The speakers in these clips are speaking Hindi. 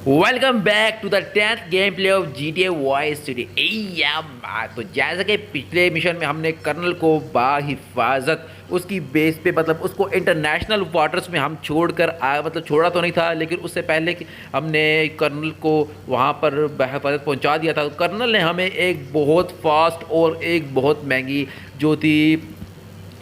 Welcome back to the 10th gameplay of GTA Vice City. तो जैसा कि पिछले मिशन में हमने कर्नल को बाहिफाजत उसकी बेस पे मतलब उसको इंटरनेशनल वाटर्स में हम छोड़कर मतलब छोड़ा तो नहीं था, लेकिन उससे पहले कि हमने कर्नल को वहाँ पर बाहिफाजत पहुँचा दिया था। तो कर्नल ने हमें एक बहुत फास्ट और एक बहुत महंगी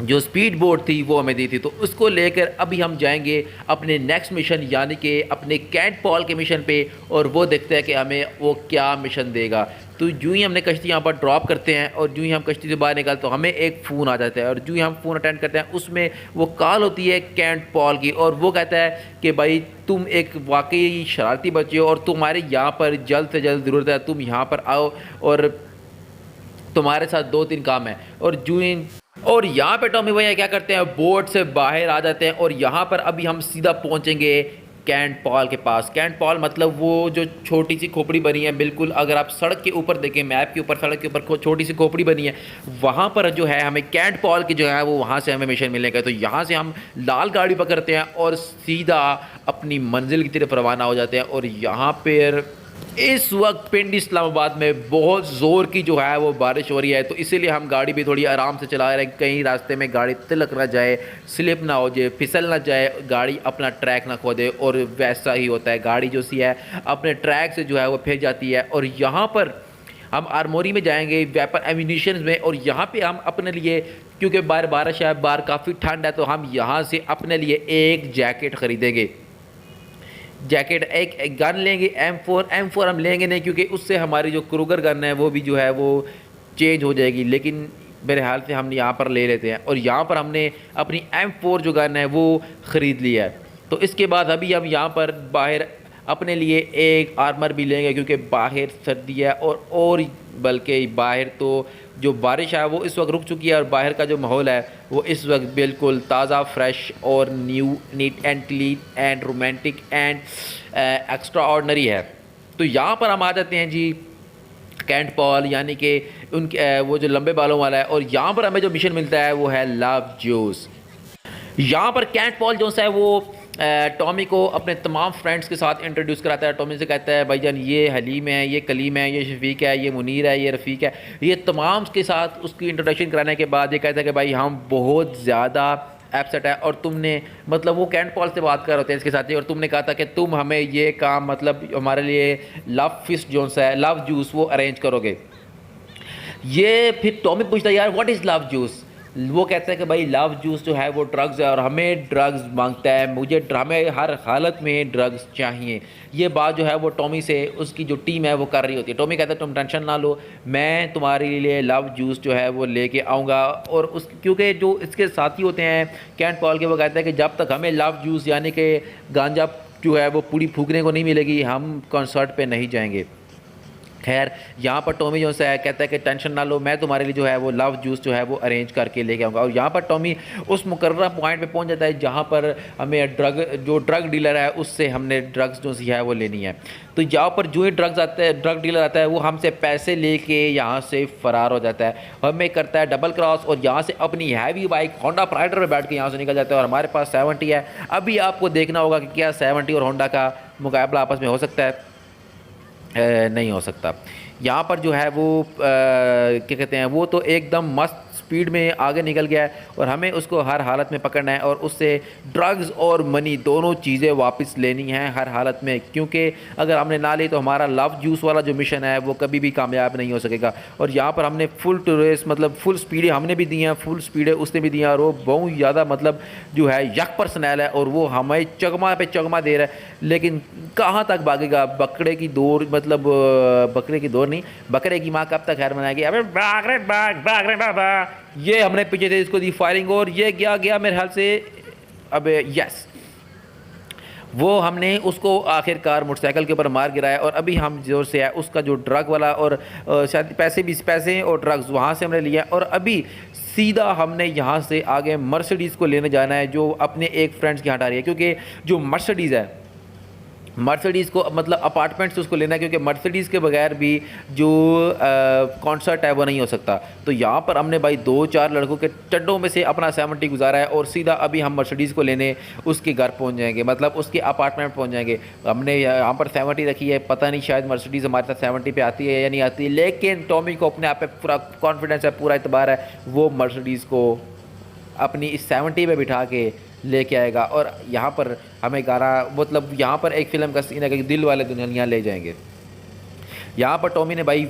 जो स्पीड बोट थी वो हमें दी थी। तो उसको लेकर अभी हम जाएंगे अपने नेक्स्ट मिशन यानी कि अपने कैंट पॉल के मिशन पे, और वो देखते हैं कि हमें वो क्या मिशन देगा। तो यूँ ही हमने कश्ती यहाँ पर ड्रॉप करते हैं और यूँ ही हम कश्ती से बाहर निकलते तो हमें एक फ़ोन आ जाता है, और यूँ ही हम फ़ोन अटेंड करते हैं उसमें वो कॉल होती है कैंट पॉल की, और वो कहता है कि भाई तुम एक वाकई शरारती बच्चे हो और तुम्हारे यहाँ पर जल्द से जल्द ज़रूरत है, तुम यहाँ पर आओ और तुम्हारे साथ 2-3 काम है। और यहाँ पे टॉमी भैया क्या करते हैं, बोट से बाहर आ जाते हैं और यहाँ पर अभी हम सीधा पहुँचेंगे कैंट पॉल के पास। कैंट पॉल मतलब वो जो छोटी सी खोपड़ी बनी है, बिल्कुल अगर आप सड़क के ऊपर देखें, मैप के ऊपर सड़क के ऊपर छोटी सी खोपड़ी बनी है, वहाँ पर जो है हमें कैंट पॉल की जो है वो वहाँ से हमें मिशन मिलेगा। तो यहाँ से हम लाल गाड़ी पकड़ते हैं और सीधा अपनी मंजिल की तरफ रवाना हो जाते हैं। और यहाँ पर इस वक्त पिंड इस्लामाबाद में बहुत ज़ोर की जो है वो बारिश हो रही है, तो इसीलिए हम गाड़ी भी थोड़ी आराम से चला रहे हैं, कहीं रास्ते में गाड़ी तिलक ना जाए, स्लिप ना हो जाए, फिसल ना जाए, गाड़ी अपना ट्रैक ना खो दे। और वैसा ही होता है, गाड़ी जो सी है अपने ट्रैक से जो है वो फिर जाती है। और यहाँ पर हम आर्मोरी में जाएंगे, वेपन एम्यूनिशन में, और यहाँ पे हम अपने लिए, क्योंकि बाहर बारिश है, बाहर काफ़ी ठंड है, तो हम यहाँ से अपने लिए एक जैकेट ख़रीदेंगे। जैकेट एक गन लेंगे, M4 हम लेंगे नहीं, क्योंकि उससे हमारी जो क्रूगर गन है वो भी जो है वो चेंज हो जाएगी, लेकिन मेरे हाल से हम यहाँ पर ले लेते हैं। और यहाँ पर हमने अपनी M4 जो गन है वो ख़रीद लिया है। तो इसके बाद अभी हम यहाँ पर बाहर अपने लिए एक आर्मर भी लेंगे, क्योंकि बाहर सर्दी है और बल्कि बाहर तो जो बारिश है वो इस वक्त रुक चुकी है, और बाहर का जो माहौल है वो इस वक्त बिल्कुल ताज़ा, फ्रेश और new, neat and clean and romantic and extra ordinary है। तो यहाँ पर हम आ जाते हैं जी कैंट पॉल, यानी कि उनके वो जो लंबे बालों वाला है, और यहाँ पर हमें जो मिशन मिलता है वो है लव जूस। यहाँ पर कैंट पॉल जो है वो टॉमी को अपने तमाम फ्रेंड्स के साथ इंट्रोड्यूस कराता है। टॉमी से कहता है भाईजान ये हलीम है, ये कलीम है, ये शफीक है, ये मुनीर है, ये रफ़ीक है, ये तमाम के साथ उसकी इंट्रोडक्शन कराने के बाद ये कहता है कि भाई हम बहुत ज़्यादा अपसेट है, और तुमने मतलब वो कैंट पॉल से बात कर रहे थे इसके साथ ही, और तुमने कहा था कि तुम हमें ये काम मतलब हमारे लिए लव फिस्ट जो है लव जूस वो अरेंज करोगे। ये फिर टॉमी पूछता है यार व्हाट इज़ लव जूस। वो कहता है कि भाई लव जूस जो है वो ड्रग्स है, और हमें ड्रग्स मांगता है, हमें हर हालत में ड्रग्स चाहिए। ये बात जो है वो टॉमी से उसकी जो टीम है वो कर रही होती है। टॉमी कहता है तुम टेंशन ना लो, मैं तुम्हारे लिए लव जूस जो है वो लेके आऊँगा। और उस क्योंकि जो इसके साथी होते हैं कैंट पॉल के, वो कहते हैं कि जब तक हमें लव जूस यानी कि गांजा जो है वो पूरी फूकने को नहीं मिलेगी, हम कॉन्सर्ट पे नहीं जाएंगे। खैर यहाँ पर टॉमी जो है कहता है कि टेंशन ना लो, मैं तुम्हारे लिए जो है वो लव जूस जो है वो अरेंज करके लेके आऊँगा। और यहाँ पर टॉमी उस मुकर्रर पॉइंट पे पहुँच जाता है जहाँ पर हमें ड्रग डीलर है उससे हमने ड्रग्स जो सी है वो लेनी है। तो यहाँ पर जो ही ड्रग डीलर आता है वो हमसे पैसे लेके यहाँ से फ़रार हो जाता है, हमें करता है डबल क्रॉस, और यहाँ से अपनी हैवी बाइक होंडा प्राइडर में बैठ के यहाँ से निकल जाता है। और हमारे पास 70 है। अभी आपको देखना होगा कि क्या 70 और होंडा का मुकाबला आपस में हो सकता है। नहीं हो सकता। यहाँ पर जो है वो क्या कहते हैं, वो तो एकदम मस्त स्पीड में आगे निकल गया है, और हमें उसको हर हालत में पकड़ना है और उससे ड्रग्स और मनी दोनों चीज़ें वापस लेनी हैं हर हालत में, क्योंकि अगर हमने ना ली तो हमारा लव जूस वाला जो मिशन है वो कभी भी कामयाब नहीं हो सकेगा। और यहाँ पर हमने फुल टू रेस मतलब फुल स्पीडें हमने भी दी हैं, फुल स्पीडें उसने भी दी हैं, और वो बहुत ज़्यादा मतलब जो है यक पर्सनैल है, और वो हमें चगमा पे चगमा दे रहा है। लेकिन कहाँ तक भागेगा, बकरे की दौड़ मतलब बकरे की दौड़ नहीं, बकरे की माँ कब तक खैर मनाएगी। अबे भाग रे भाग रे बाबा, ये हमने पीछे से इसको दी फायरिंग, और ये गया मेरे ख्याल से। अबे यस, वो हमने उसको आखिरकार मोटरसाइकिल के ऊपर मार गिराया। और अभी हम जोर से है उसका जो ड्रग वाला और शायद पैसे और ड्रग्स वहाँ से हमने लिया, और अभी सीधा हमने यहाँ से आगे मर्सिडीज़ को लेने जाना है, जो अपने एक फ्रेंड्स के यहाँ आ रही है, क्योंकि जो मर्सिडीज़ है मर्सिडीज़ को मतलब अपार्टमेंट्स उसको लेना है, क्योंकि मर्सिडीज़ के बगैर भी जो कॉन्सर्ट है वो नहीं हो सकता। तो यहाँ पर हमने भाई 2-4 लड़कों के चड्डों में से अपना 70 गुजारा है और सीधा अभी हम मर्सिडीज़ को लेने उसके घर पहुँच जाएंगे, मतलब उसके अपार्टमेंट पहुँच जाएंगे। हमने यहाँ पर 70 रखी है, पता नहीं शायद मर्सिडीज़ हमारे साथ 70 पे आती है या नहीं आती, लेकिन टॉमी को अपने आप पे पूरा कॉन्फिडेंस है, पूरा एतबार है, वो मर्सिडीज़ को अपनी इस 70 पे बिठा के लेके आएगा। और यहाँ पर हमें गाना मतलब यहाँ पर एक फ़िल्म का सीन है कि दिल वाले दुल्हनिया ले जाएंगे। यहाँ पर टॉमी ने भाई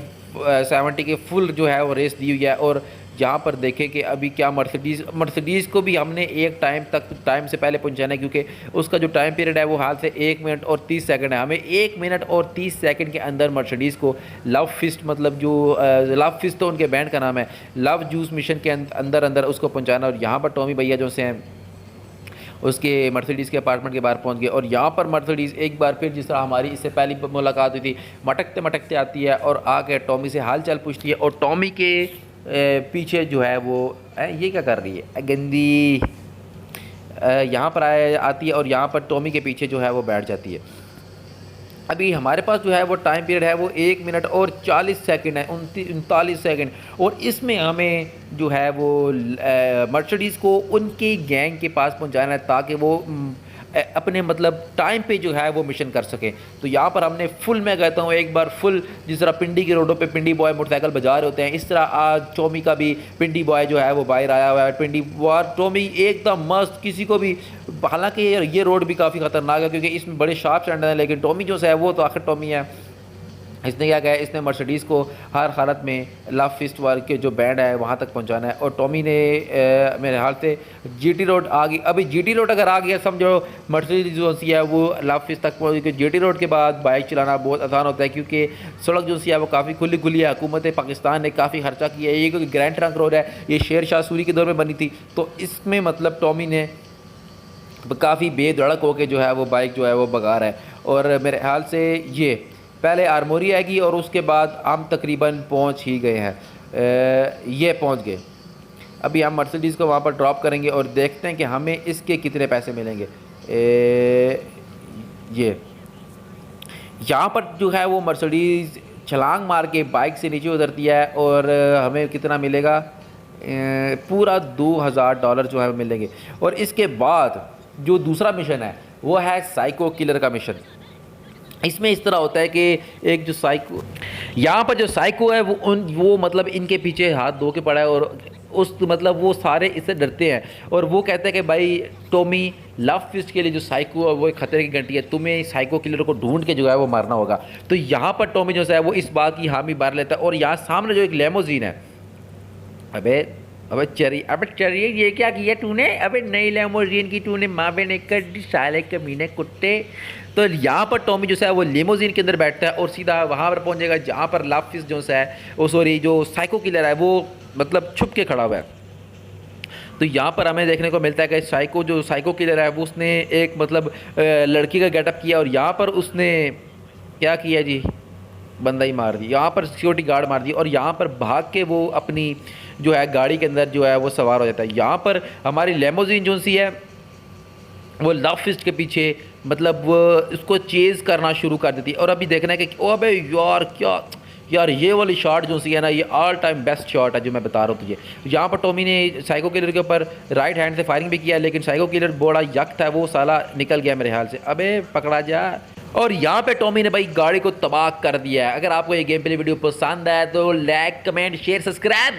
70 के फुल जो है वो रेस दी हुई है। और यहाँ पर देखें कि अभी क्या मर्सिडीज़ को भी हमने एक टाइम से पहले पहुँचाना है, क्योंकि उसका जो टाइम पीरियड है वो हाल से 1 मिनट और 30 सेकंड है। हमें 1 मिनट और 30 सेकंड के अंदर मर्सिडीज़ को लव फिस्ट, मतलब जो लव फिस्ट तो उनके बैंड का नाम है, लव जूस मिशन के अंदर उसको पहुँचाना। और यहाँ पर टॉमी भैया जो से हैं उसके मर्सिडीज़ के अपार्टमेंट के बाहर पहुंच गए। और यहाँ पर मर्सिडीज़ एक बार फिर जिस तरह हमारी इससे पहली मुलाकात हुई थी, मटकते मटकते आती है और आके टॉमी से हाल चाल पूछती है। और टॉमी के पीछे जो है वो ये क्या कर रही है गंदी, यहाँ पर आती है और यहाँ पर टॉमी के पीछे जो है वो बैठ जाती है। अभी हमारे पास जो है वो टाइम पीरियड है वो 1 मिनट और 40 सेकंड है, 39 सेकंड। और इसमें हमें जो है वो मर्सिडीज़ को उनके गैंग के पास पहुंचाना है, ताकि वो अपने मतलब टाइम पे जो है वो मिशन कर सकें। तो यहाँ पर हमने फुल, मैं कहता हूँ एक बार फुल, जिस तरह पिंडी की रोडों पे पिंडी बॉय मोटरसाइकिल बजा रहे होते हैं, इस तरह आज टॉमी का भी पिंडी बॉय जो है वो बाहर आया हुआ है। पिंडी बॉय टॉमी एकदम मस्त, किसी को भी, हालांकि ये रोड भी काफ़ी ख़तरनाक है क्योंकि इसमें बड़े शार्प स्टैंड हैं, लेकिन टॉमी जो है वो तो आखिर टॉमी है। इसने क्या कहा, इसने मर्सिडीज़ को हर हालत में लव फिस्ट वाल के जो बैंड है वहाँ तक पहुँचाना है। और टॉमी ने मेरे हाल से जीटी रोड आ गई। अभी जीटी रोड अगर आ गया समझो मर्सिडीज़ जो सी है वो लव फिस्ट तक पहुँच गई। जीटी रोड के बाद बाइक चलाना बहुत आसान होता है, क्योंकि सड़क जो सी है वो काफ़ी खुली है। हुकूमत पाकिस्तान ने काफ़ी खर्चा किया है, ये क्योंकि ग्रैंड ट्रंक रोड है, ये शेर शाह सूरी के दौर में बनी थी। तो इसमें मतलब टॉमी ने काफ़ी बेधड़क होकर जो है वो बाइक जो है वो भगा रहा है। और मेरे ख्याल से ये पहले आर्मोरी आएगी और उसके बाद हम तकरीबन पहुंच ही गए हैं। ये पहुंच गए। अभी हम मर्सिडीज़ को वहाँ पर ड्रॉप करेंगे और देखते हैं कि हमें इसके कितने पैसे मिलेंगे। ये यहाँ पर जो है वो मर्सिडीज़ छलांग मार के बाइक से नीचे उतरती है और हमें कितना मिलेगा, पूरा $2000 जो है मिलेंगे। और इसके बाद जो दूसरा मिशन है वो है साइको किलर का मिशन। इसमें इस तरह होता है कि एक जो साइको, यहाँ पर जो साइको है वो मतलब इनके पीछे हाथ धो के पड़ा है और उस मतलब वो सारे इससे डरते हैं। और वो कहते हैं कि भाई टॉमी, लव फिस्ट के लिए जो साइको है वो एक खतरे की घंटी है, तुम्हें साइको किलर को ढूंढ के जो है वो मारना होगा। तो यहाँ पर टॉमी जो है वो इस बात की हामी भर लेता है। और यहाँ सामने जो एक लेमोजीन है, अबे चरिए ये क्या किया तूने, अबे नई लेमोजीन की तूने माँ बहन कर दी साले कमीने कुत्ते। तो यहाँ पर टॉमी जो है वो लेमोजीन के अंदर बैठता है और सीधा वहाँ पर पहुँचेगा जहाँ पर लव फिस्ट जो है वो सॉरी जो साइको किलर है वो मतलब छुप के खड़ा हुआ है। तो यहाँ पर हमें देखने को मिलता है कि साइको किलर है वो उसने एक मतलब लड़की का गेटअप किया और यहाँ पर उसने क्या किया जी, बंदा ही मार दी, यहाँ पर सिक्योरिटी गार्ड मार दी और यहाँ पर भाग के वो अपनी जो है गाड़ी के अंदर जो है वो सवार हो जाता है। यहाँ पर हमारी लेमोजीन जो सी है वो लव फिस्ट के पीछे मतलब वो उसको चेज़ करना शुरू कर देती है। और अभी देखना है कि ओ अबे यार ये वाली शॉट जो सी है ना, ये ऑल टाइम बेस्ट शॉट है जो मैं बता रहा हूँ तुझे। यहाँ पर टॉमी ने साइको किलर के ऊपर राइट हैंड से फायरिंग भी किया, लेकिन साइको किलर बड़ा यक था, वो साला निकल गया मेरे ख्याल से, अबे पकड़ा जा। और यहाँ पे टॉमी ने भाई गाड़ी को तबाह कर दिया है। अगर आपको ये गेम प्ले वीडियो पसंद आया तो लाइक, कमेंट, शेयर, सब्सक्राइब